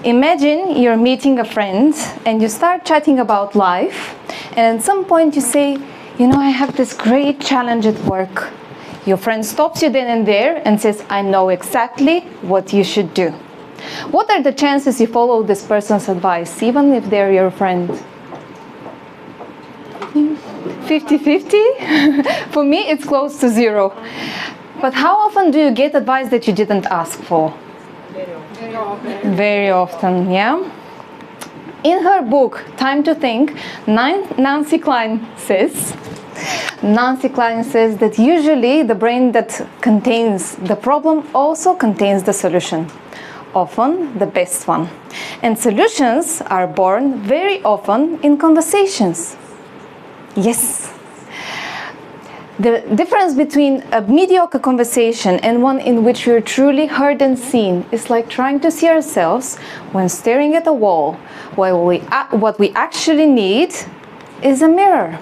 Imagine you're meeting a friend and you start chatting about life, and at some point you say, you know, I have this great challenge at work. Your friend stops you then and there and says, I know exactly what you should do. What are the chances you follow this person's advice, even if they're your friend? 50-50? For me, it's close to 0. But how often do you get advice that you didn't ask for? Very often. Very often, yeah? In her book, Time to Think, Nancy Klein says that usually the brain that contains the problem also contains the solution, often the best one. And solutions are born very often in conversations. Yes. The difference between a mediocre conversation and one in which we're truly heard and seen is like trying to see ourselves when staring at a wall, while what we actually need is a mirror.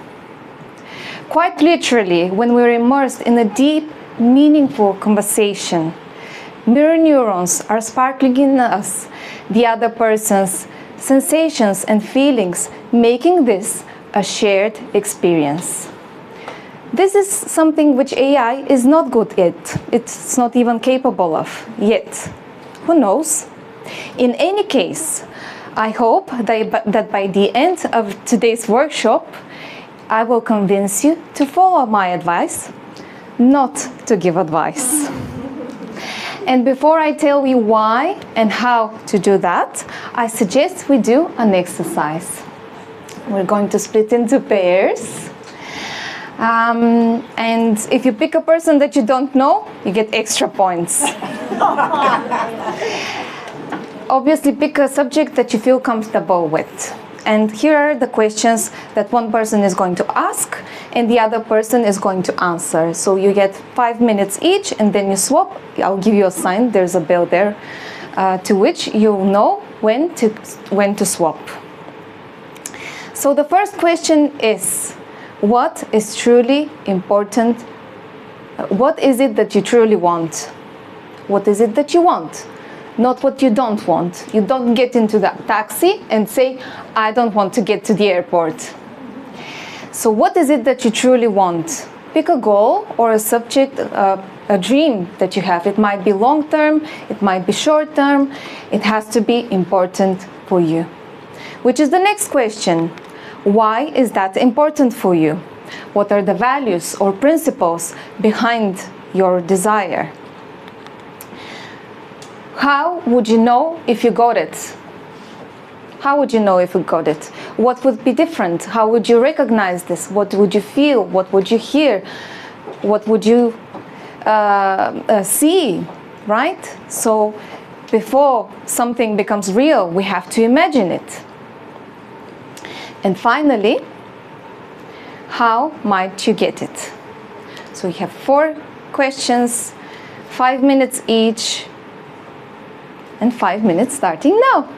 Quite literally, when we're immersed in a deep, meaningful conversation, mirror neurons are sparkling in us, the other person's sensations and feelings, making this a shared experience. This is something which AI is not good at. It's not even capable of yet. Who knows? In any case, I hope that by the end of today's workshop, I will convince you to follow my advice, not to give advice. And before I tell you why and how to do that, I suggest we do an exercise. We're going to split into pairs. And if you pick a person that you don't know, you get extra points. Obviously, pick a subject that you feel comfortable with. And here are the questions that one person is going to ask and the other person is going to answer. So you get 5 minutes each, and then you swap. I'll give you a sign, there's a bell there, to which you'll know when to swap. So the first question is, what is truly important? What is it that you truly want? What is it that you want? Not what you don't want. You don't get into that taxi and say, I don't want to get to the airport. So what is it that you truly want? Pick a goal or a subject, a dream that you have. It might be long-term, it might be short-term. It has to be important for you. Which is the next question. Why is that important for you? What are the values or principles behind your desire? How would you know if you got it? How would you know if you got it? What would be different? How would you recognize this? What would you feel? What would you hear? What would you see, right? So before something becomes real, we have to imagine it. And finally, how might you get it? So we have 4 questions, 5 minutes each, and 5 minutes starting now.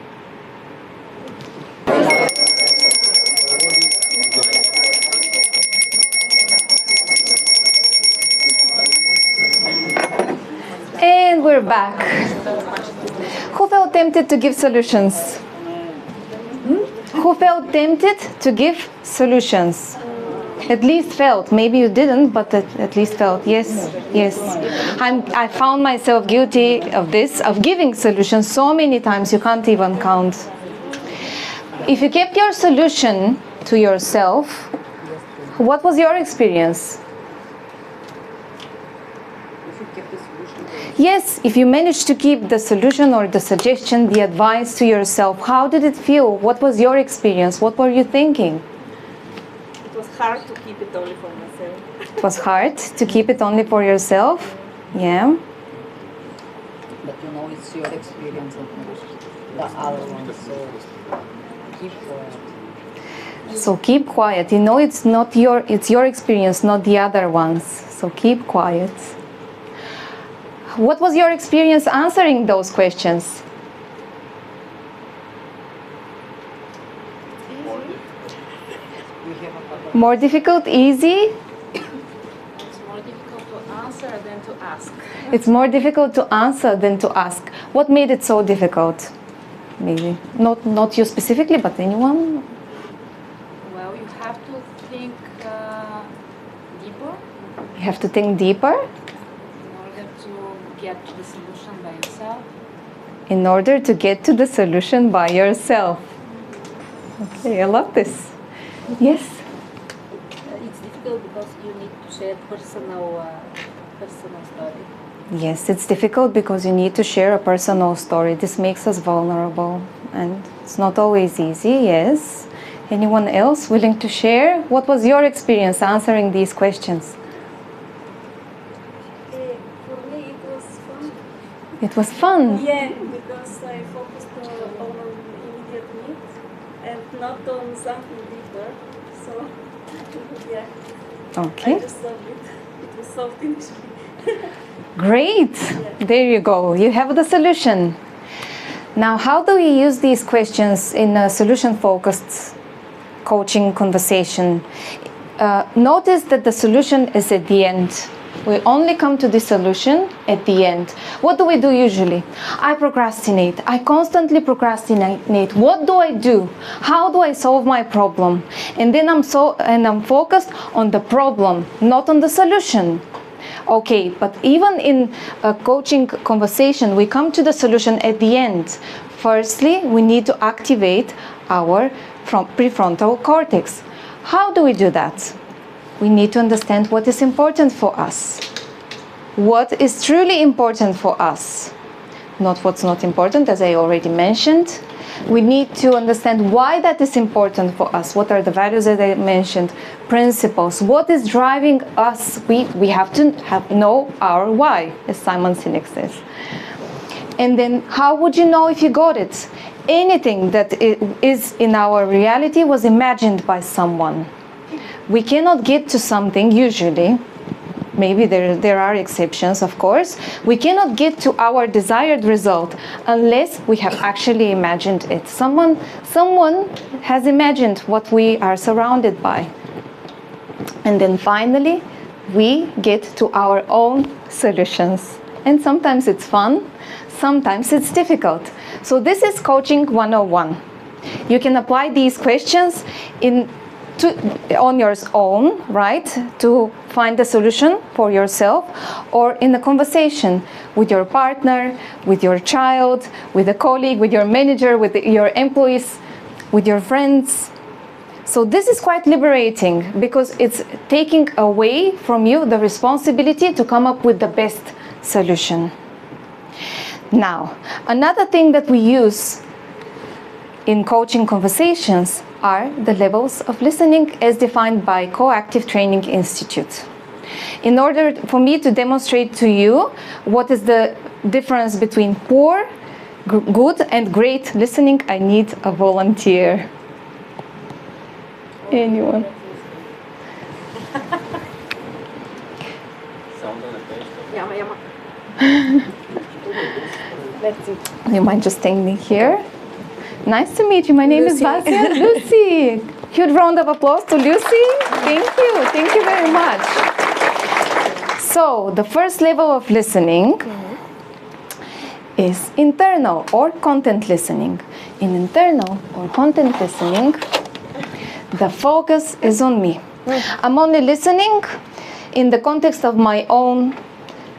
And we're back. Who felt tempted to give solutions? Who felt tempted to give solutions? At least felt. Maybe you didn't, but at least felt. Yes, yes. I found myself guilty of this, of giving solutions so many times you can't even count. If you kept your solution to yourself, what was your experience? Yes, if you managed to keep the solution or the suggestion, the advice to yourself, how did it feel? What was your experience? What were you thinking? It was hard to keep it only for myself. It was hard to keep it only for yourself? Yeah. But you know it's your experience and the other one, so keep quiet. So keep quiet. You know it's your experience, not the other one's. So keep quiet. What was your experience answering those questions? More difficult, easy? It's more difficult to answer than to ask. It's more difficult to answer than to ask. What made it so difficult? maybe not you specifically, but anyone? Well, you have to think deeper You have to think deeper in order to get to the solution by yourself. in order to get to the solution by yourself. Okay, I love this. Yes? It's difficult because you need to share personal story. Yes, it's difficult because you need to share a personal story. This makes us vulnerable and it's not always easy, yes. Anyone else willing to share? What was your experience answering these questions? For me, it was fun. It was fun. Yeah, because I focused on immediate needs and not on something deeper. So, yeah, Okay. I just solved it. It was solved initially. Great. There you go. You have the solution. Now, how do we use these questions in a solution-focused coaching conversation? Notice that the solution is at the end. We only come to the solution at the end. What do we do usually? I procrastinate. I constantly procrastinate. What do I do? How do I solve my problem? And then I'm focused on the problem, not on the solution. Okay, but even in a coaching conversation, we come to the solution at the end. Firstly, we need to activate our prefrontal cortex. How do we do that? We need to understand what is important for us. What is truly important for us? Not what's not important, as I already mentioned. We need to understand why that is important for us. What are the values that I mentioned? Principles. What is driving us? We have to know our why, as Simon Sinek says. And then how would you know if you got it? Anything that is in our reality was imagined by someone. We cannot get to something usually. Maybe there are exceptions, of course. We cannot get to our desired result unless we have actually imagined it. Someone has imagined what we are surrounded by. And then finally, we get to our own solutions. And sometimes it's fun, sometimes it's difficult. So this is Coaching 101. You can apply these questions on your own, right, to find a solution for yourself, or in a conversation with your partner, with your child, with a colleague, with your manager, with your employees, with your friends. So this is quite liberating because it's taking away from you the responsibility to come up with the best solution. Now, another thing that we use in coaching conversations are the levels of listening as defined by Coactive Training Institute. In order for me to demonstrate to you what is the difference between poor, good and great listening, I need a volunteer. Anyone? That's it. You mind just standing here? Nice to meet you. My name is Vasya. Lucy. Huge round of applause to Lucy. Thank you. Thank you very much. So, the first level of listening is internal or content listening. In internal or content listening, the focus is on me. I'm only listening in the context of my own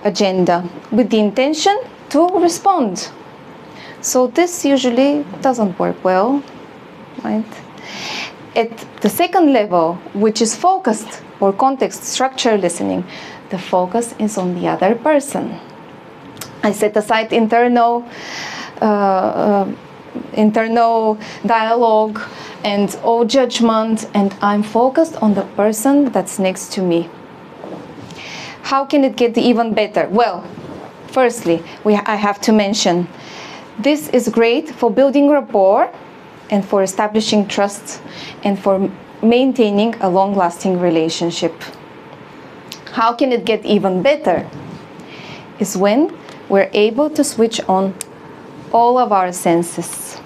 agenda with the intention to respond. So this usually doesn't work well, right? At the second level, which is focused or context structure listening, the focus is on the other person. I set aside internal dialogue and all judgment, and I'm focused on the person that's next to me. How can it get even better? Well, firstly, I have to mention, this is great for building rapport and for establishing trust and for maintaining a long-lasting relationship. How can it get even better? Is when we're able to switch on all of our senses.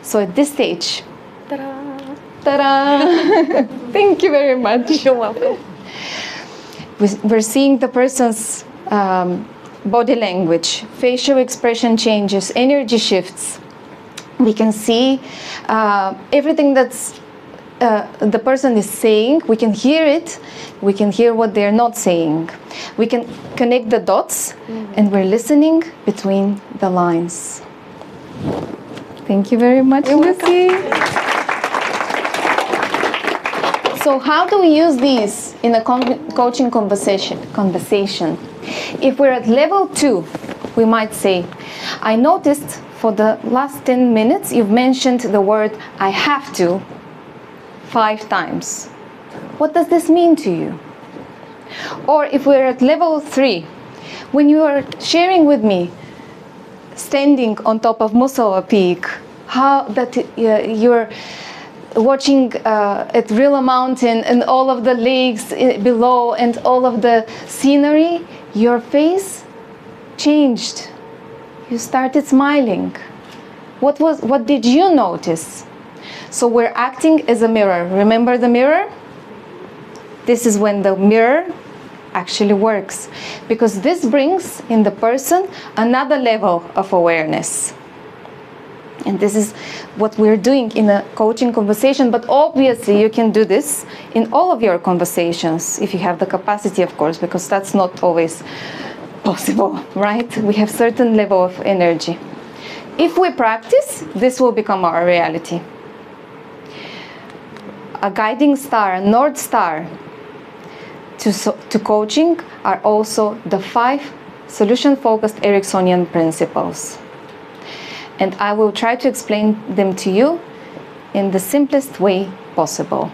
So at this stage, ta-da, ta-da, thank you very much. You're welcome. We're seeing the person's body language, facial expression changes, energy shifts. We can see everything that's the person is saying. We can hear it. We can hear what they're not saying. We can connect the dots, and we're listening between the lines. Thank you very much, Lucy. So how do we use these in a coaching conversation? If we're at level 2, we might say, I noticed for the last 10 minutes you've mentioned the word I have to 5 times. What does this mean to you? Or if we're at level 3, when you are sharing with me standing on top of Musala Peak, how that you're watching at Rila Mountain and all of the lakes below and all of the scenery, your face changed. You started smiling. What did you notice? So we're acting as a mirror. Remember the mirror? This is when the mirror actually works, because this brings in the person another level of awareness. And this is what we're doing in a coaching conversation, but obviously you can do this in all of your conversations, if you have the capacity, of course, because that's not always possible, right? We have certain level of energy. If we practice, this will become our reality. A guiding star, a North Star to coaching are also the 5 solution-focused Ericksonian principles. And I will try to explain them to you in the simplest way possible.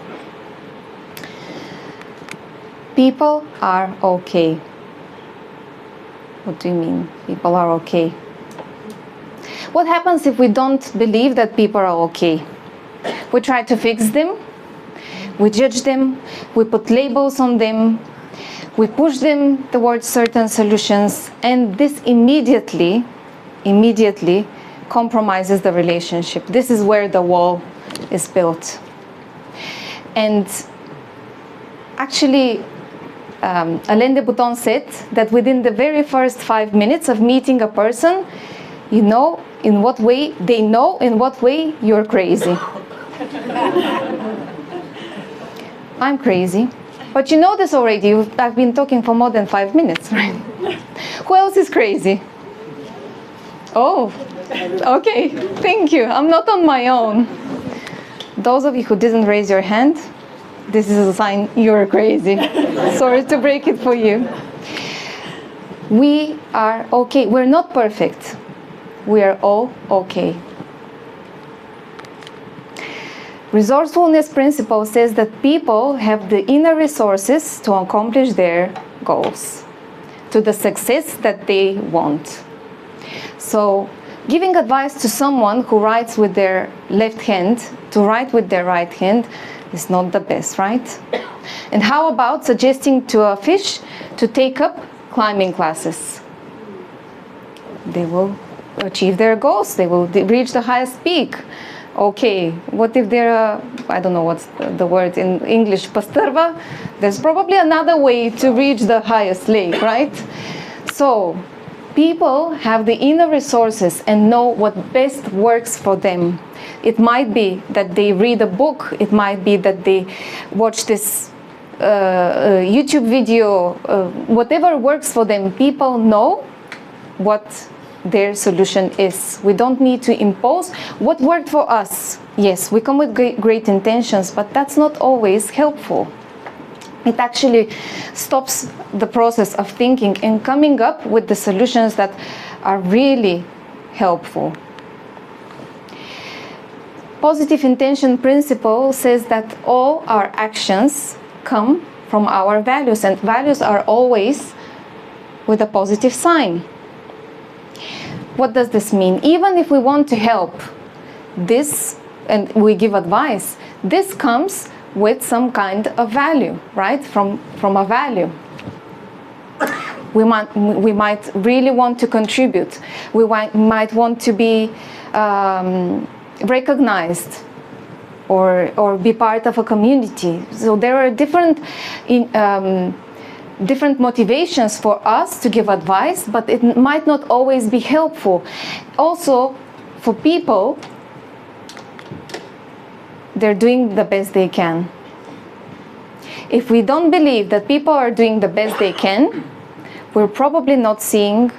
People are okay. What do you mean, people are okay? What happens if we don't believe that people are okay? We try to fix them, we judge them, we put labels on them, we push them towards certain solutions, and this immediately compromises the relationship. This is where the wall is built. And actually, Alain de Botton said that within the very first 5 minutes of meeting a person, they know in what way you're crazy. I'm crazy. But you know this already. I've been talking for more than 5 minutes, right? Who else is crazy? Oh, okay. Thank you. I'm not on my own. Those of you who didn't raise your hand, this is a sign you're crazy. Sorry to break it for you. We are okay. We're not perfect. We are all okay. Resourcefulness principle says that people have the inner resources to accomplish their goals, to the success that they want. So, giving advice to someone who writes with their left hand to write with their right hand is not the best, right? And how about suggesting to a fish to take up climbing classes? They will achieve their goals. They will reach the highest peak. Okay, what if they're, I don't know what's the word in English, pastorva? There's probably another way to reach the highest lake, right? So, people have the inner resources and know what best works for them. It might be that they read a book, it might be that they watch this YouTube video, whatever works for them. People know what their solution is. We don't need to impose what worked for us. Yes, we come with great intentions, but that's not always helpful. It actually stops the process of thinking and coming up with the solutions that are really helpful. Positive intention principle says that all our actions come from our values, and values are always with a positive sign. What does this mean? Even if we want to help this and we give advice, this comes with some kind of value, right? From a value. We might really want to contribute. We might want to be recognized or be part of a community. So there are different different motivations for us to give advice, but it might not always be helpful. Also, for people, they're doing the best they can. If we don't believe that people are doing the best they can, we're probably not seeing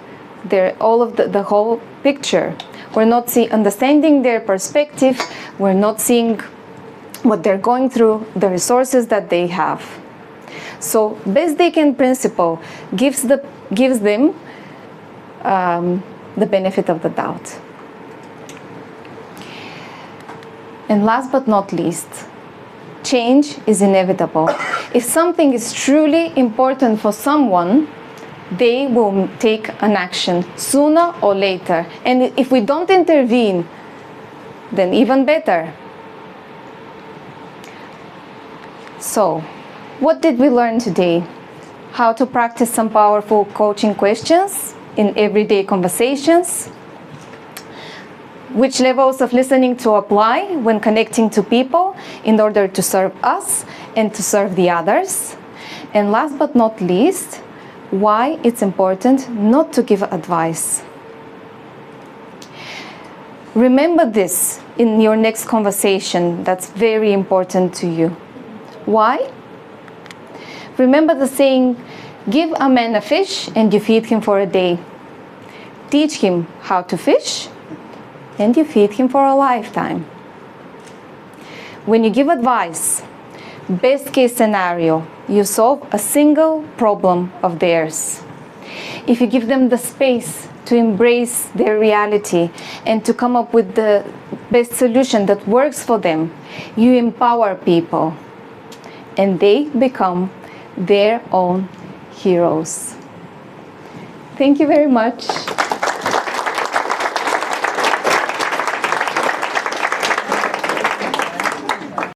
the whole picture. We're not understanding their perspective. We're not seeing what they're going through, the resources that they have. So, best they can principle gives them the benefit of the doubt. And last but not least, change is inevitable. If something is truly important for someone, they will take an action sooner or later. And if we don't intervene, then even better. So, what did we learn today? How to practice some powerful coaching questions in everyday conversations. Which levels of listening to apply when connecting to people in order to serve us and to serve the others. And last but not least, why it's important not to give advice. Remember this in your next conversation. That's very important to you. Why? Remember the saying, give a man a fish and you feed him for a day. Teach him how to fish and you feed him for a lifetime. When you give advice, best case scenario, you solve a single problem of theirs. If you give them the space to embrace their reality and to come up with the best solution that works for them, you empower people and they become their own heroes. Thank you very much.